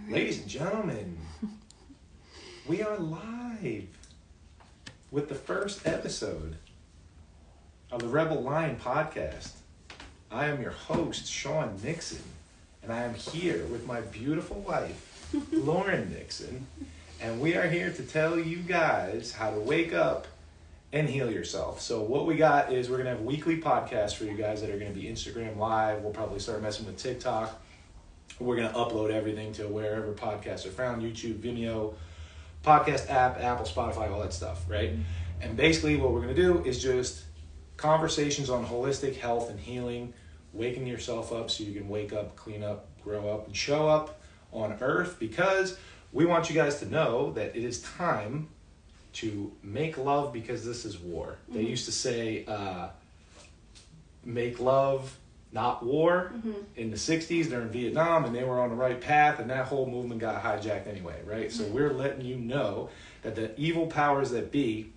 Ladies and gentlemen, we are live with the first episode of the RebelLion podcast. I am your host, Sean Nixon, and I am here with my beautiful wife, Lauren Nixon, and we are here to tell you guys how to wake up and heal yourself. So what we got is we're going to have weekly podcasts for you guys that are going to be Instagram Live. We'll probably start messing with TikTok. We're going to upload everything to wherever podcasts are found, YouTube, Vimeo, podcast app, Apple, Spotify, all that stuff, right? And basically what we're going to do is just conversations on holistic health and healing, waking yourself up so you can wake up, clean up, grow up, and show up on Earth, because we want you guys to know that it is time to make love, because this is war. They used to say, make love, not war, in the 60s during Vietnam, and they were on the right path, and that whole movement got hijacked anyway, right? So we're letting you know that the evil powers that be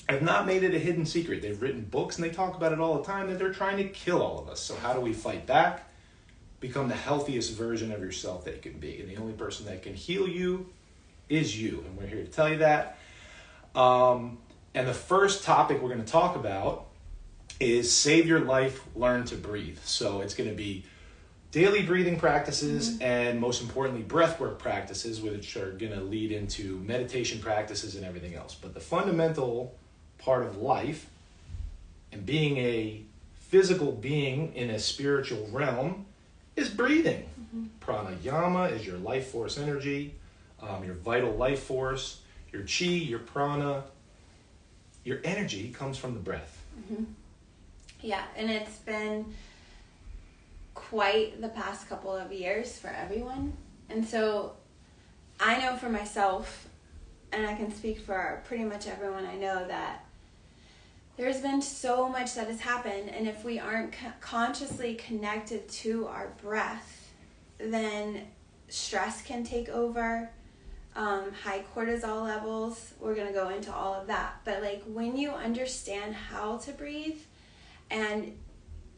have not made it a hidden secret. They've written books, and they talk about it all the time, that they're trying to kill all of us. So how do we fight back? Become the healthiest version of yourself that you can be. And the only person that can heal you is you, and we're here to tell you that. And the first topic we're going to talk about is save your life, learn to breathe. So it's going to be daily breathing practices and most importantly breathwork practices, which are going to lead into meditation practices and everything else. But the fundamental part of life and being a physical being in a spiritual realm is breathing. Pranayama is your life force energy, your vital life force, your chi, your prana. Your energy comes from the breath. Yeah, and it's been quite the past couple of years for everyone. And so I know for myself, and I can speak for pretty much everyone I know, that there's been so much that has happened. And if we aren't consciously connected to our breath, then stress can take over, high cortisol levels. We're going to go into all of that. But like when you understand how to breathe, and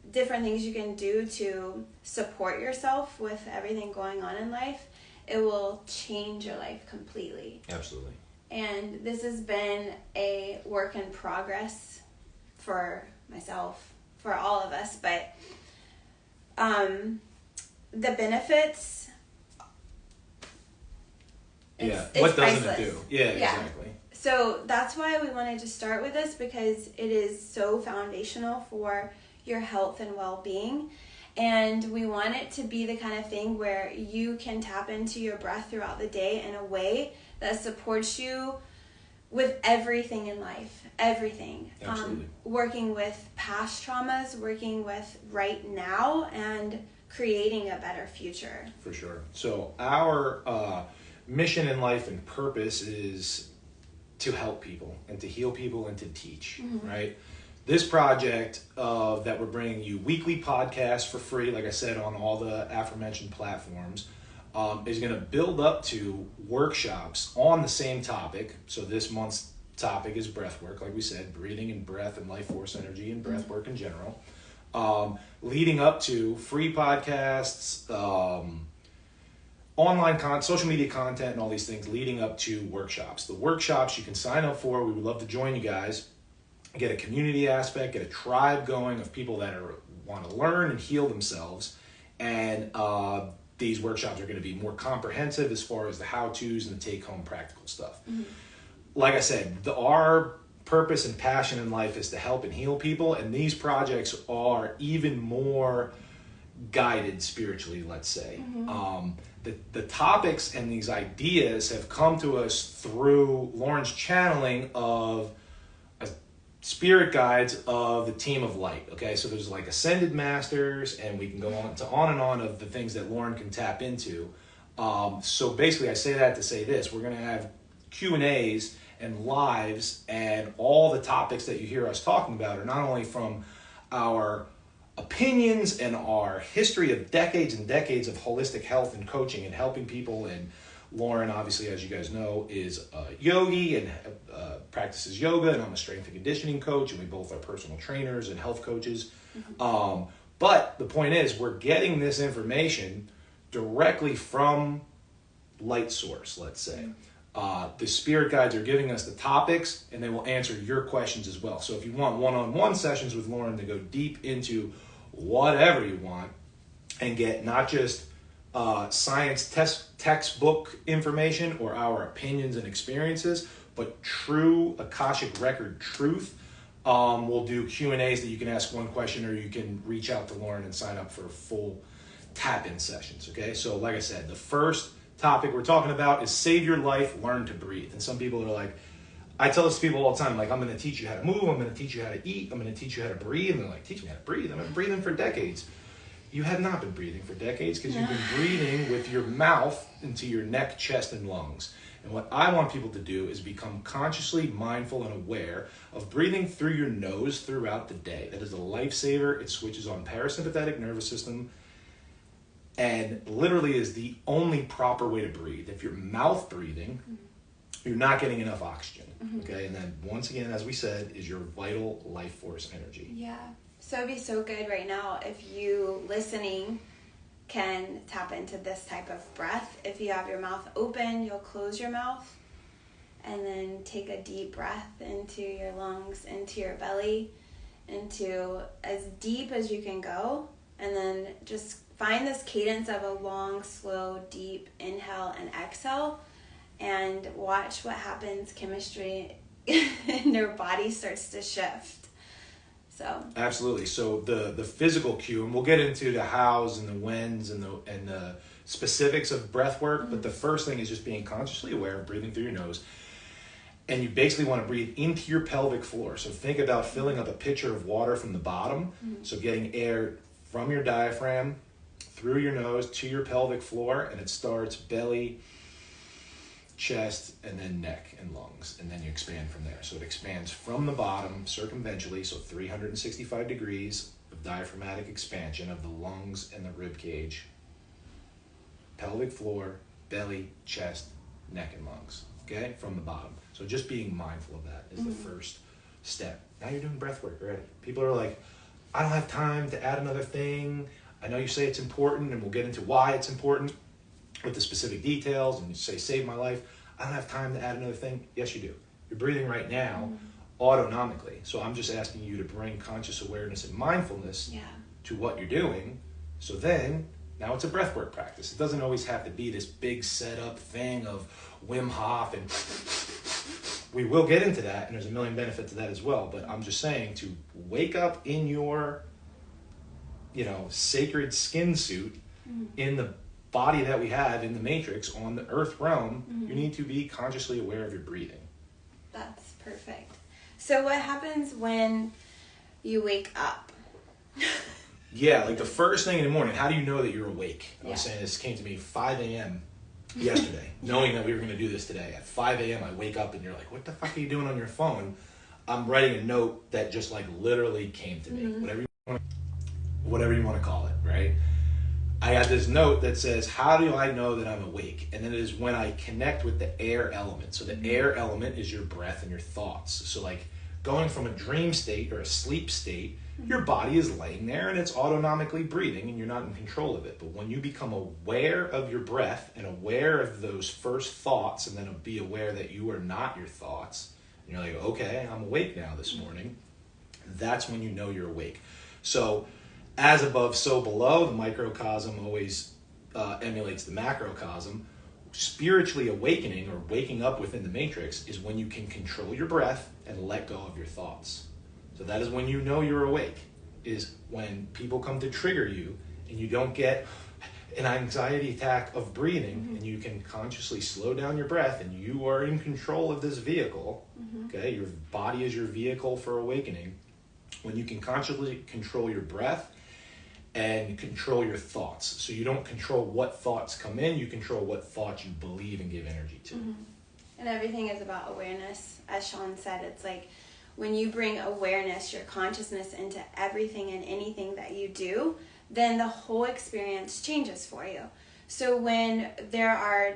different things you can do to support yourself with everything going on in life, it will change your life completely. Absolutely. And this has been a work in progress for myself, for all of us, but the benefits, what doesn't priceless. it do? Yeah, exactly. So that's why we wanted to start with this, because it is so foundational for your health and well-being. And we want it to be the kind of thing where you can tap into your breath throughout the day in a way that supports you with everything in life. Everything. Absolutely. Working with past traumas, working with right now, and creating a better future. For sure. So our mission in life and purpose is to help people and to heal people and to teach, right? This project that we're bringing you weekly podcasts for free, like I said, on all the aforementioned platforms, is going to build up to workshops on the same topic. So this month's topic is breath work, like we said, breathing and breath and life force energy and breath work in general. Leading up to free podcasts, online social media content, and all these things leading up to workshops. The workshops you can sign up for. We would love to join you guys. Get a community aspect, get a tribe going of people that want to learn and heal themselves. And these workshops are going to be more comprehensive as far as the how-tos and the take-home practical stuff. Like I said, our purpose and passion in life is to help and heal people, and these projects are even more guided spiritually, let's say. The topics and these ideas have come to us through Lauren's channeling of spirit guides of the team of light. Okay, so there's like ascended masters, and we can go on and on of the things that Lauren can tap into. So basically, I say that to say this: we're going to have Q&As and lives, and all the topics that you hear us talking about are not only from our opinions and our history of decades and decades of holistic health and coaching and helping people. And Lauren, obviously, as you guys know, is a yogi and practices yoga, and I'm a strength and conditioning coach, and we both are personal trainers and health coaches. But the point is, we're getting this information directly from light source, let's say. The spirit guides are giving us the topics, and they will answer your questions as well. So if you want one-on-one sessions with Lauren to go deep into whatever you want and get not just science textbook information or our opinions and experiences, but true Akashic record truth, we'll do Q&As that you can ask one question, or you can reach out to Lauren and sign up for full tap-in sessions, okay? So like I said, the first topic we're talking about is save your life, learn to breathe. And some people are like, I tell this to people all the time, like, I'm going to teach you how to move, I'm going to teach you how to eat, I'm going to teach you how to breathe. And they're like, teach me how to breathe? I've been breathing for decades. You have not been breathing for decades because you've been breathing with your mouth into your neck, chest, and lungs. And what I want people to do is become consciously mindful and aware of breathing through your nose throughout the day. That is a lifesaver. It switches on parasympathetic nervous system and literally is the only proper way to breathe. If you're mouth breathing, you're not getting enough oxygen. Okay, and then once again, as we said, is your vital life force energy. Yeah. So it'd be so good right now if you listening can tap into this type of breath. If you have your mouth open, you'll close your mouth and then take a deep breath into your lungs, into your belly, into as deep as you can go, and then just find this cadence of a long, slow, deep inhale and exhale, and watch what happens. Chemistry in your body starts to shift. So absolutely. So the physical cue, and we'll get into the hows and the whens and the specifics of breath work, but the first thing is just being consciously aware of breathing through your nose. And you basically want to breathe into your pelvic floor. So think about filling up a pitcher of water from the bottom. So getting air from your diaphragm through your nose to your pelvic floor, and it starts belly, chest, and then neck and lungs, and then you expand from there. So it expands from the bottom circumventually, so 365 degrees of diaphragmatic expansion of the lungs and the rib cage, pelvic floor, belly, chest, neck, and lungs, okay, from the bottom. So just being mindful of that is the first step. Now you're doing breath work already. People are like, I don't have time to add another thing. I know you say it's important, and we'll get into why it's important with the specific details, and you say, save my life. I don't have time to add another thing. Yes, you do. You're breathing right now autonomically. So I'm just asking you to bring conscious awareness and mindfulness to what you're doing. So then, now it's a breathwork practice. It doesn't always have to be this big setup thing of Wim Hof, and we will get into that, and there's a million benefits to that as well. But I'm just saying, to wake up in your, sacred skin suit in the body that we have in the matrix on the earth realm, you need to be consciously aware of your breathing. That's perfect. So what happens when you wake up? Yeah, like the first thing in the morning, how do you know that you're awake? I was saying, this came to me 5 a.m. yesterday, knowing that we were going to do this today. At 5 a.m. I wake up and you're like, what the fuck are you doing on your phone? I'm writing a note that just like literally came to me, whatever you want to call it, right? I got this note that says, how do I know that I'm awake? And then it is when I connect with the air element. So the air element is your breath and your thoughts. So like going from a dream state or a sleep state, your body is laying there and it's autonomically breathing and you're not in control of it. But when you become aware of your breath and aware of those first thoughts, and then be aware that you are not your thoughts, and you're like, okay, I'm awake now this morning, that's when you know you're awake. So as above, so below, the microcosm always emulates the macrocosm. Spiritually awakening, or waking up within the matrix, is when you can control your breath and let go of your thoughts. So that is when you know you're awake, is when people come to trigger you and you don't get an anxiety attack of breathing, and you can consciously slow down your breath, and you are in control of this vehicle. Okay, your body is your vehicle for awakening. When you can consciously control your breath and control your thoughts. So you don't control what thoughts come in, you control what thoughts you believe and give energy to. And everything is about awareness. As Sean said, it's like when you bring awareness, your consciousness into everything and anything that you do, then the whole experience changes for you. So when there are,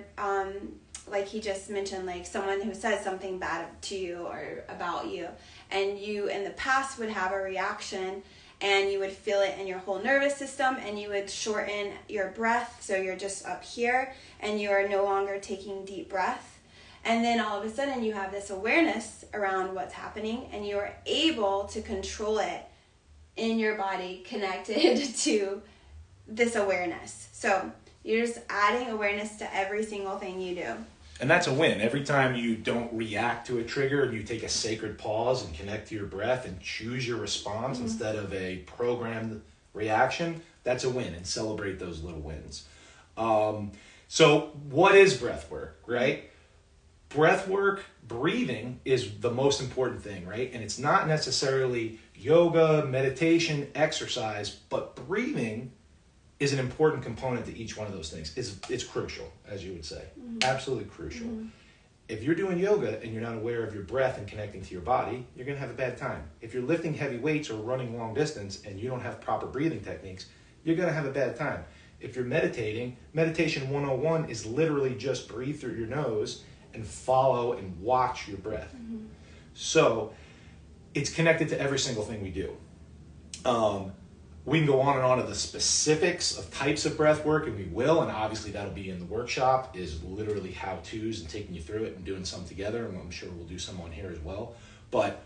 like he just mentioned, like someone who says something bad to you or about you, and you in the past would have a reaction, and you would feel it in your whole nervous system, and you would shorten your breath, so you're just up here and you are no longer taking deep breath. And then all of a sudden you have this awareness around what's happening, and you are able to control it in your body, connected to this awareness. So you're just adding awareness to every single thing you do. And that's a win. Every time you don't react to a trigger and you take a sacred pause and connect to your breath and choose your response instead of a programmed reaction, that's a win, and celebrate those little wins. So what is breath work, right? Breath work, breathing is the most important thing, right? And it's not necessarily yoga, meditation, exercise, but breathing is an important component to each one of those things. It's crucial, as you would say. Absolutely crucial. If you're doing yoga and you're not aware of your breath and connecting to your body, you're going to have a bad time. If you're lifting heavy weights or running long distance and you don't have proper breathing techniques, you're going to have a bad time. If you're meditating, meditation 101 is literally just breathe through your nose and follow and watch your breath. So it's connected to every single thing we do. We can go on and on to the specifics of types of breath work, and we will, and obviously that'll be in the workshop, is literally how-tos and taking you through it and doing some together, and I'm sure we'll do some on here as well. But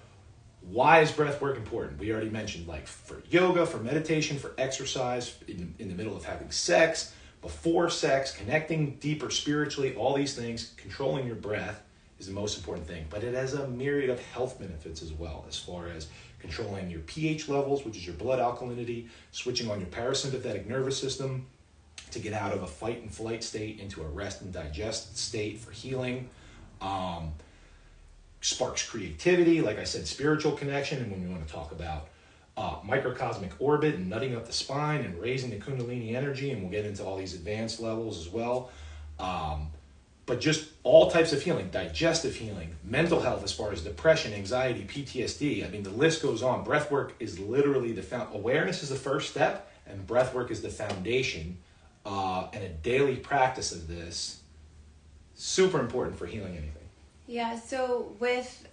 why is breath work important? We already mentioned, like, for yoga, for meditation, for exercise, in the middle of having sex, before sex, connecting deeper spiritually, all these things, controlling your breath is the most important thing. But it has a myriad of health benefits as well, as far as controlling your pH levels, which is your blood alkalinity, switching on your parasympathetic nervous system to get out of a fight and flight state into a rest and digest state for healing. Sparks creativity, like I said, spiritual connection, and when we want to talk about microcosmic orbit and nutting up the spine and raising the kundalini energy, and we'll get into all these advanced levels as well. But just all types of healing, digestive healing, mental health as far as depression, anxiety, PTSD. I mean, the list goes on. Breath work is literally awareness is the first step, and breath work is the foundation. And a daily practice of this, super important for healing anything. Yeah, so with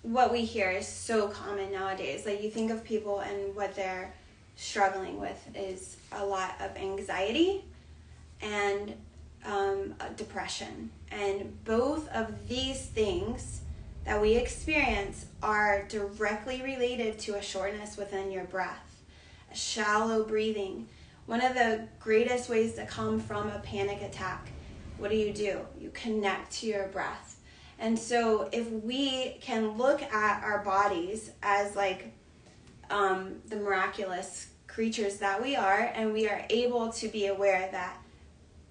what we hear is so common nowadays. Like, you think of people and what they're struggling with is a lot of anxiety and depression, and both of these things that we experience are directly related to a shortness within your breath, a shallow breathing. One of the greatest ways to come from a panic attack, what do? You connect to your breath. And so if we can look at our bodies as like the miraculous creatures that we are, and we are able to be aware that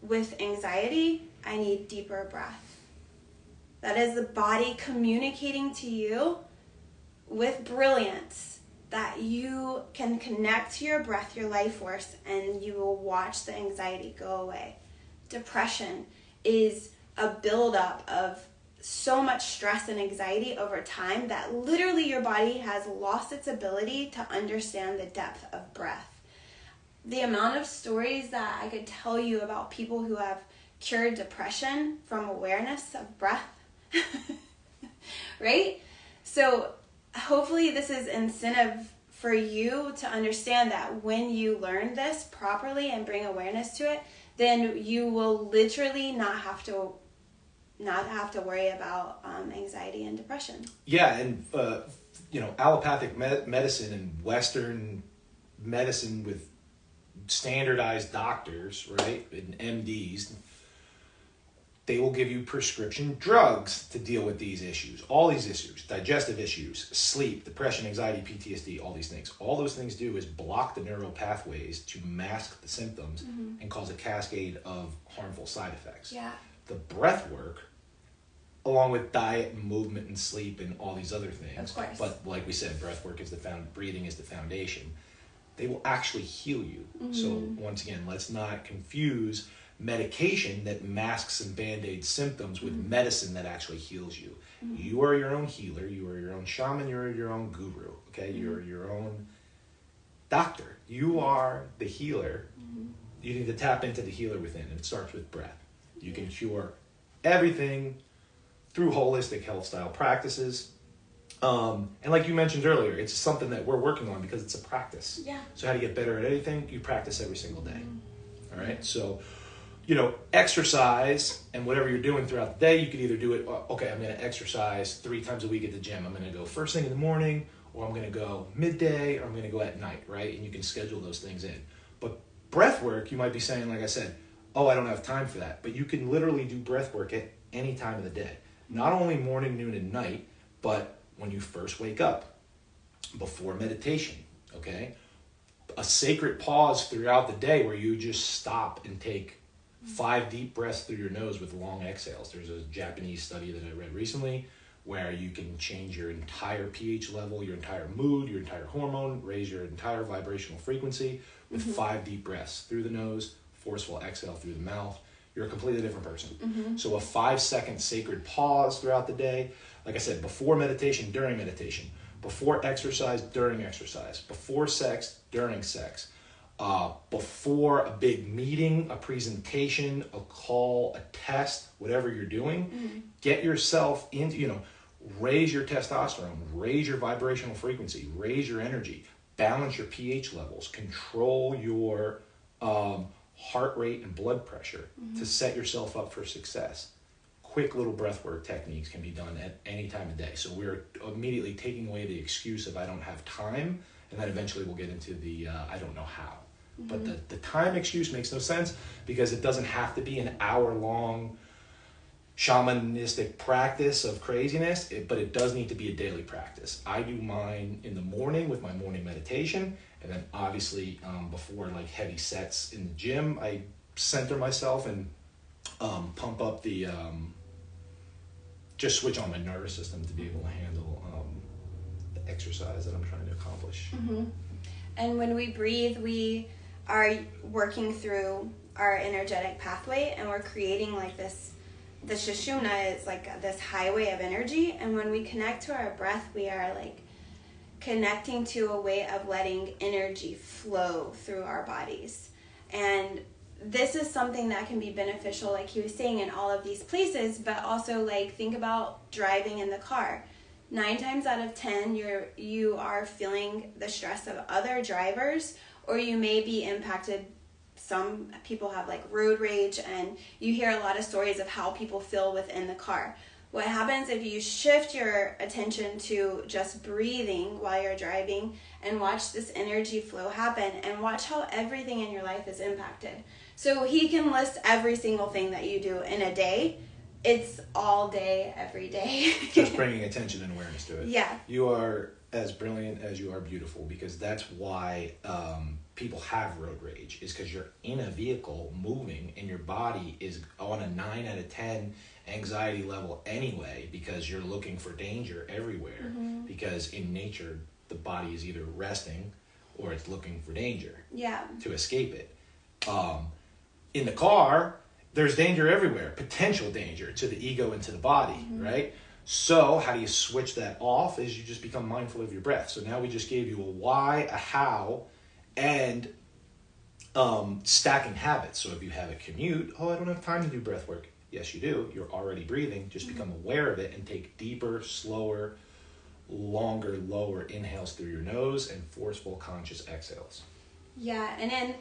with anxiety, I need deeper breath. That is the body communicating to you with brilliance that you can connect to your breath, your life force, and you will watch the anxiety go away. Depression is a buildup of so much stress and anxiety over time that literally your body has lost its ability to understand the depth of breath. The amount of stories that I could tell you about people who have cured depression from awareness of breath, right? So hopefully this is incentive for you to understand that when you learn this properly and bring awareness to it, then you will literally not have to worry about anxiety and depression. Yeah, and allopathic medicine and Western medicine with standardized doctors, right, and MDs, they will give you prescription drugs to deal with these issues, all these issues, digestive issues, sleep, depression, anxiety, PTSD, all these things. All those things do is block the neural pathways to mask the symptoms and cause a cascade of harmful side effects. Yeah. The breath work, along with diet and movement and sleep and all these other things, of course, but like we said, breath work is breathing is the foundation. They will actually heal you. So once again, let's not confuse medication that masks and band-aids symptoms with medicine that actually heals you. You are your own healer. You are your own shaman. You are your own guru. Okay, you're your own doctor. You are the healer. You need to tap into the healer within, and it starts with breath. You can cure everything through holistic health style practices. And like you mentioned earlier, it's something that we're working on because it's a practice. Yeah. So how to get better at anything, you practice every single day. All right. So, you know, exercise and whatever you're doing throughout the day, you could either do it, okay, I'm going to exercise 3 times a week at the gym. I'm going to go first thing in the morning, or I'm going to go midday, or I'm going to go at night, right? And you can schedule those things in. But breath work, you might be saying, like I said, oh, I don't have time for that. But you can literally do breath work at any time of the day. Not only morning, noon, and night, but when you first wake up, before meditation, okay? A sacred pause throughout the day where you just stop and take 5 deep breaths through your nose with long exhales. There's a Japanese study that I read recently where you can change your entire pH level, your entire mood, your entire hormone, raise your entire vibrational frequency with 5 deep breaths through the nose, forceful exhale through the mouth. You're a completely different person. So a 5-second sacred pause throughout the day. Like I said, before meditation, during meditation, before exercise, during exercise, before sex, during sex, before a big meeting, a presentation, a call, a test, whatever you're doing, get yourself into, you know, raise your testosterone, raise your vibrational frequency, raise your energy, balance your pH levels, control your heart rate and blood pressure to set yourself up for success. Quick little breathwork techniques can be done at any time of day. So we're immediately taking away the excuse of I don't have time, and then eventually we'll get into the I don't know how. But the time excuse makes no sense because it doesn't have to be an hour-long shamanistic practice of craziness, but it does need to be a daily practice. I do mine in the morning with my morning meditation, and then obviously before like heavy sets in the gym, I center myself and pump up the just switch on my nervous system to be able to handle the exercise that I'm trying to accomplish. And when we breathe, we are working through our energetic pathway, and we're creating like this. The Sushumna is like this highway of energy, and when we connect to our breath, we are like connecting to a way of letting energy flow through our bodies. And this is something that can be beneficial, like he was saying, in all of these places, but also like think about driving in the car. 9 times out of 10, you are feeling the stress of other drivers, or you may be impacted. Some people have like road rage, and you hear a lot of stories of how people feel within the car. What happens if you shift your attention to just breathing while you're driving and watch this energy flow happen and watch how everything in your life is impacted? So he can list every single thing that you do in a day. It's all day, every day. Just bringing attention and awareness to it. Yeah. You are as brilliant as you are beautiful, because that's why people have road rage, is because you're in a vehicle moving and your body is on a 9 out of 10 anxiety level anyway, because you're looking for danger everywhere. Because in nature, the body is either resting or it's looking for danger to escape it. In the car, there's danger everywhere, potential danger to the ego and to the body, right? So how do you switch that off is you just become mindful of your breath. So now we just gave you a why, a how, and stacking habits. So if you have a commute, I don't have time to do breath work. Yes, you do. You're already breathing. Just become aware of it and take deeper, slower, longer, lower inhales through your nose and forceful, conscious exhales. Yeah, and in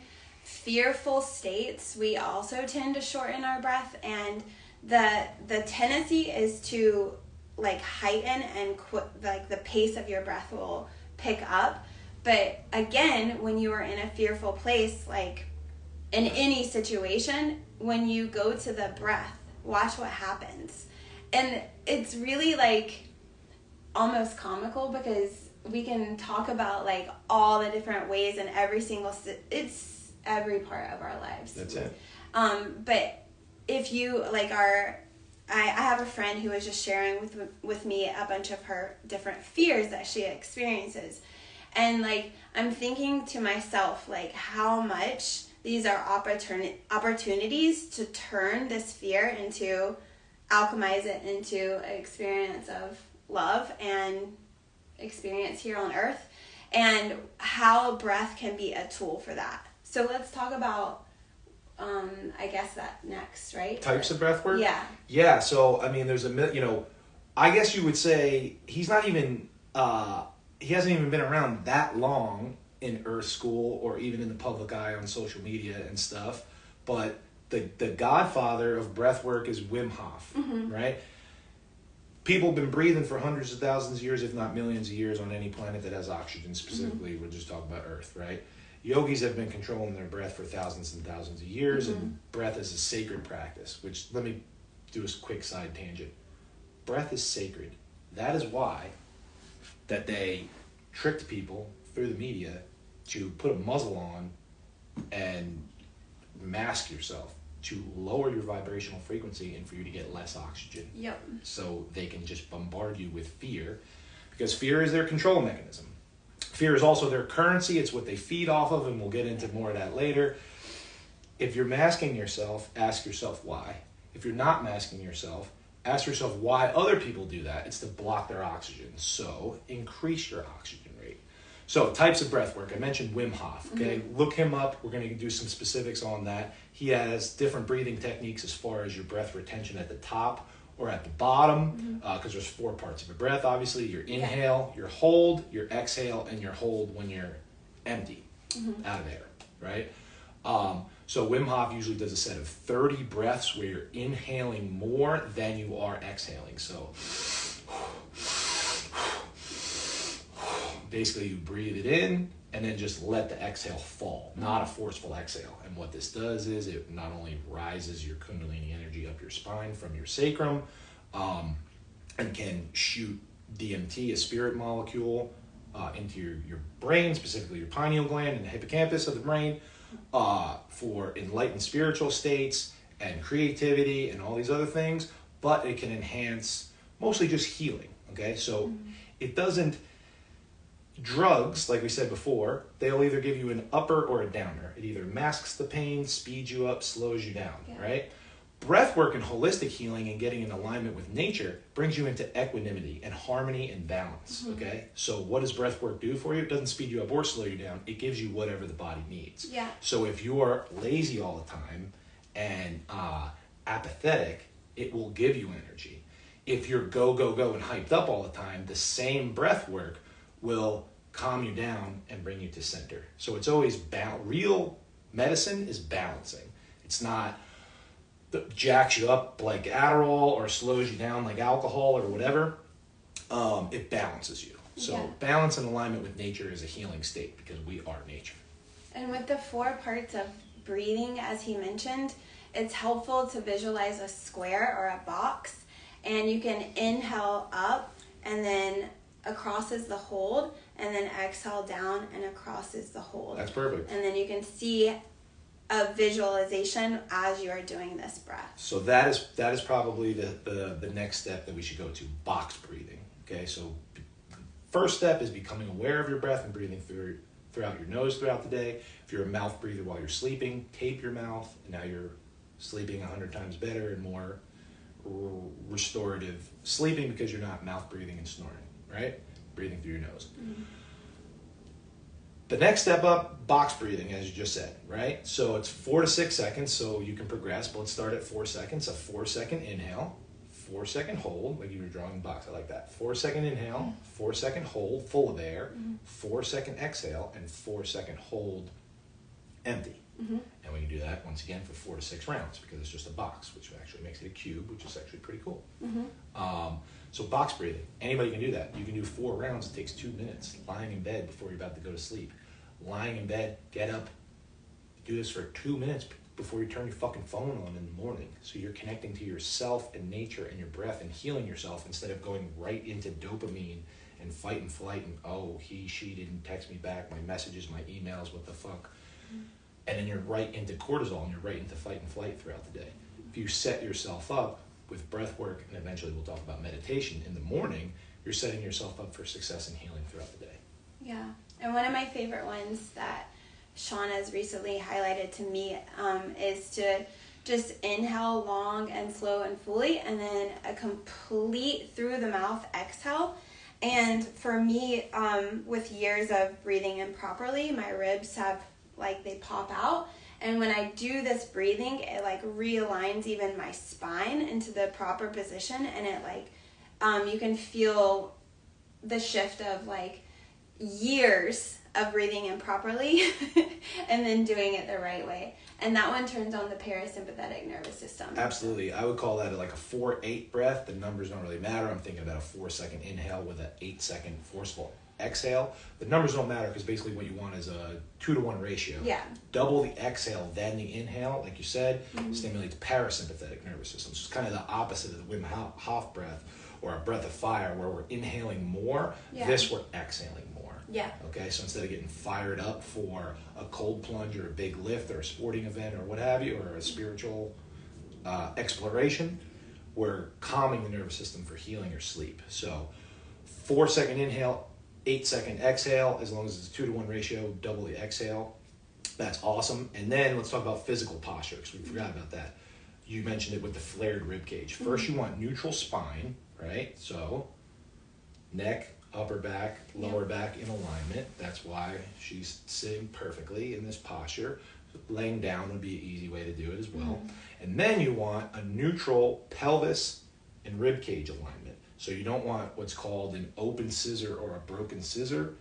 fearful states, we also tend to shorten our breath, and the tendency is to like heighten and like the pace of your breath will pick up. But again, when you are in a fearful place, like in any situation, when you go to the breath, watch what happens. And it's really like almost comical, because we can talk about like all the different ways in every single it's every part of our lives. That's it. But if you like I have a friend who was just sharing with me a bunch of her different fears that she experiences, and like I'm thinking to myself like how much these are opportunities to turn this fear into, alchemize it into an experience of love and experience here on earth, and how breath can be a tool for that. So let's talk about I guess that next, right? Types of breath work? Yeah. Yeah, so I mean there's I guess you would say he's not even he hasn't even been around that long in Earth School or even in the public eye on social media and stuff. But the godfather of breath work is Wim Hof, right? People have been breathing for hundreds of thousands of years, if not millions of years, on any planet that has oxygen. Specifically, we're just talking about Earth, right? Yogis have been controlling their breath for thousands and thousands of years, and breath is a sacred practice, which, let me do a quick side tangent. Breath is sacred. That is why that they tricked people through the media to put a muzzle on and mask yourself to lower your vibrational frequency and for you to get less oxygen. Yep. So they can just bombard you with fear, because fear is their control mechanism. Fear is also their currency. It's what they feed off of, and we'll get into more of that later. If you're masking yourself, ask yourself why. If you're not masking yourself, ask yourself why other people do that. It's to block their oxygen. So increase your oxygen rate. So types of breath work. I mentioned Wim Hof. Okay, look him up. We're going to do some specifics on that. He has different breathing techniques as far as your breath retention at the top or at the bottom, because there's 4 parts of a breath. Obviously, your inhale, your hold, your exhale, and your hold when you're empty, out of air, right? So Wim Hof usually does a set of 30 breaths where you're inhaling more than you are exhaling. So basically you breathe it in and then just let the exhale fall, not a forceful exhale. And what this does is it not only rises your Kundalini energy up your spine from your sacrum, and can shoot DMT, a spirit molecule, into your brain, specifically your pineal gland and the hippocampus of the brain, for enlightened spiritual states and creativity and all these other things. But it can enhance mostly just healing. Okay, so it doesn't. Drugs, like we said before, they'll either give you an upper or a downer. It either masks the pain, speeds you up, slows you down, right? Breath work and holistic healing and getting in alignment with nature brings you into equanimity and harmony and balance, okay? So what does breath work do for you? It doesn't speed you up or slow you down. It gives you whatever the body needs. Yeah. So if you are lazy all the time and apathetic, it will give you energy. If you're go, go, go and hyped up all the time, the same breath work will calm you down and bring you to center. So it's always real medicine is balancing. It's not that jacks you up like Adderall or slows you down like alcohol or whatever. It balances you. So balance and alignment with nature is a healing state because we are nature. And with the 4 parts of breathing, as he mentioned, it's helpful to visualize a square or a box, and you can inhale up and then across is the hold, and then exhale down and across is the hold. That's perfect. And then you can see a visualization as you are doing this breath. So that is probably the next step that we should go to, box breathing. Okay, so first step is becoming aware of your breath and breathing throughout your nose throughout the day. If you're a mouth breather while you're sleeping, tape your mouth. Now you're sleeping 100 times better and more restorative sleeping because you're not mouth breathing and snoring, right? Breathing through your nose. The next step up, box breathing, as you just said, right? So it's 4 to 6 seconds, so you can progress, but let's start at 4 seconds. A 4-second inhale, 4-second hold, like you were drawing a box, I like that. 4-second inhale, 4-second hold, full of air, 4-second exhale, and 4-second hold, empty. And we can do that once again for 4 to 6 rounds because it's just a box, which actually makes it a cube, which is actually pretty cool. So box breathing, anybody can do that. You can do 4 rounds. It takes 2 minutes, lying in bed before you're about to go to sleep. Lying in bed, get up, do this for 2 minutes before you turn your fucking phone on in the morning. So you're connecting to yourself and nature and your breath and healing yourself instead of going right into dopamine and fight and flight and, oh, she didn't text me back, my messages, my emails, what the fuck. And then you're right into cortisol and you're right into fight and flight throughout the day. If you set yourself up with breath work, and eventually we'll talk about meditation in the morning, you're setting yourself up for success and healing throughout the day. Yeah. And one of my favorite ones that Sean has recently highlighted to me is to just inhale long and slow and fully, and then a complete through the mouth exhale. And for me, with years of breathing improperly, my ribs have, they pop out. And when I do this breathing, it realigns even my spine into the proper position, and it you can feel the shift of like years of breathing improperly and then doing it the right way. And that one turns on the parasympathetic nervous system. Absolutely. I would call that like a 4-8 breath. The numbers don't really matter. I'm thinking about a 4-second inhale with an 8-second forceful exhale. The numbers don't matter because basically what you want is a 2-to-1 ratio. Yeah. Double the exhale, then the inhale, like you said, stimulates parasympathetic nervous system. So it's kind of the opposite of the Wim Hof breath or a breath of fire where we're inhaling more. Yeah. This, we're exhaling more. Yeah. Okay, so instead of getting fired up for a cold plunge or a big lift or a sporting event or what have you, or a spiritual exploration, we're calming the nervous system for healing or sleep. So 4-second inhale, 8-second exhale, as long as it's a 2-to-1 ratio, double the exhale. That's awesome. And then let's talk about physical posture, because we forgot about that. You mentioned it with the flared rib cage. First, you want neutral spine, right? So neck, upper back, lower back in alignment. That's why she's sitting perfectly in this posture. Laying down would be an easy way to do it as well. And then you want a neutral pelvis and rib cage alignment. So you don't want what's called an open scissor or a broken scissor.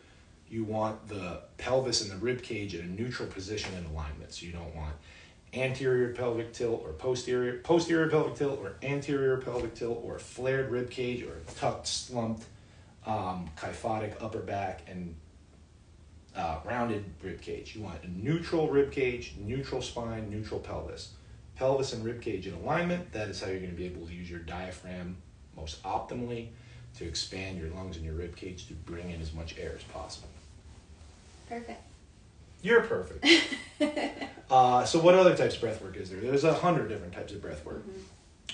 You want the pelvis and the rib cage in a neutral position and alignment. So you don't want anterior pelvic tilt or posterior pelvic tilt or anterior pelvic tilt or flared rib cage or tucked, slumped, kyphotic upper back and rounded rib cage. You want a neutral rib cage, neutral spine, neutral pelvis. Pelvis and rib cage in alignment. That is how you're going to be able to use your diaphragm most optimally to expand your lungs and your rib cage to bring in as much air as possible. Perfect. You're perfect. So what other types of breath work is there? There's 100 different types of breath work.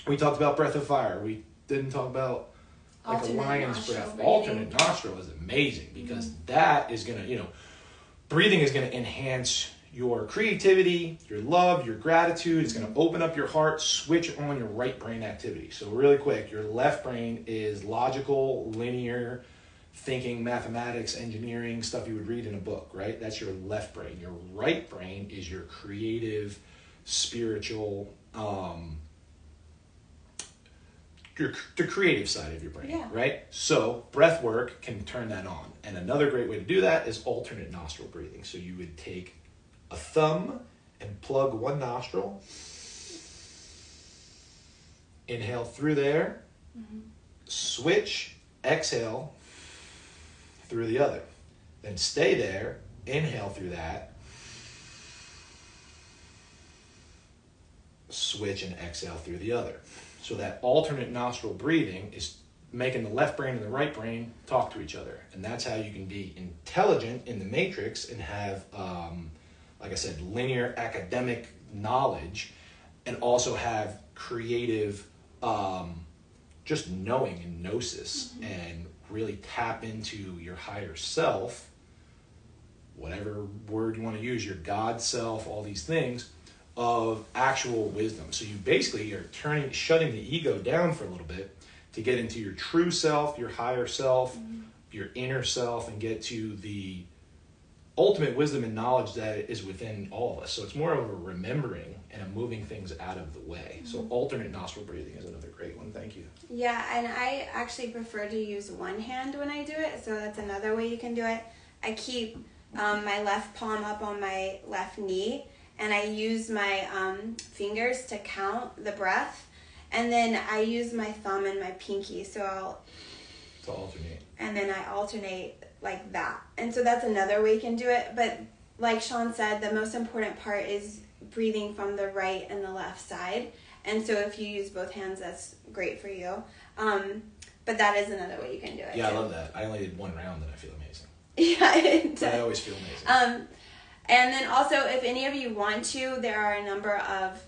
We talked about breath of fire. We didn't talk about like Alternate a lion's nostril breath. breathing. Alternate nostril is amazing because that is going to, breathing is going to enhance your creativity, your love, your gratitude. It's going to open up your heart, switch on your right brain activity. So really quick, your left brain is logical, linear thinking, mathematics, engineering, stuff you would read in a book, right? That's your left brain. Your right brain is your creative, spiritual, the creative side of your brain, right? So breath work can turn that on. And another great way to do that is alternate nostril breathing. So you would take a thumb and plug one nostril, inhale through there, switch, exhale through the other. Then stay there, inhale through that, switch and exhale through the other. So that alternate nostril breathing is making the left brain and the right brain talk to each other. And that's how you can be intelligent in the matrix and have, like I said, linear academic knowledge and also have creative just knowing and gnosis and really tap into your higher self, whatever word you want to use, your God self, all these things, of actual wisdom. So you basically are shutting the ego down for a little bit to get into your true self, your higher self, your inner self, and get to the ultimate wisdom and knowledge that is within all of us. So it's more of a remembering and a moving things out of the way. So alternate nostril breathing is another great one. Thank you. Yeah, and I actually prefer to use one hand when I do it, so that's another way you can do it. I keep my left palm up on my left knee, and I use my fingers to count the breath, and then I use my thumb and my pinky, so I'll To alternate. And then I alternate like that. And so that's another way you can do it. But like Sean said, the most important part is breathing from the right and the left side. And so if you use both hands, that's great for you. But that is another way you can do it. Yeah, too. I love that. I only did one round and I feel amazing. Yeah, it does. I always feel amazing. And then also, if any of you want to, there are a number of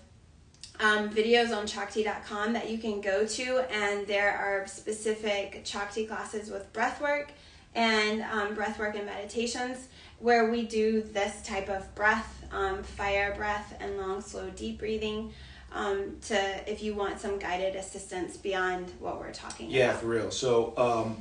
videos on Chakti.com that you can go to, and there are specific Chakti classes with breathwork and meditations where we do this type of breath, fire breath and long, slow, deep breathing, if you want some guided assistance beyond what we're talking about. Yeah, for real. So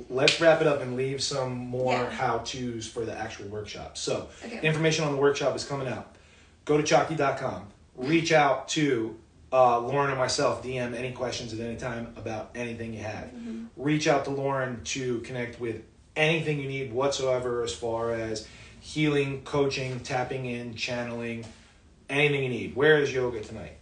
let's wrap it up and leave some more how-tos for the actual workshop. So information on the workshop is coming out. Go to Chakti.com. Reach out to Lauren or myself, DM any questions at any time about anything you have. Mm-hmm. Reach out to Lauren to connect with anything you need whatsoever as far as healing, coaching, tapping in, channeling, anything you need. Where is yoga tonight?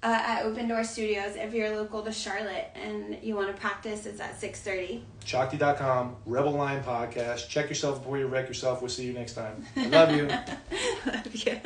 At Open Door Studios. If you're local to Charlotte and you want to practice, it's at 6:30. Shakti.com, RebelLion podcast. Check yourself before you wreck yourself. We'll see you next time. I love you. Love you.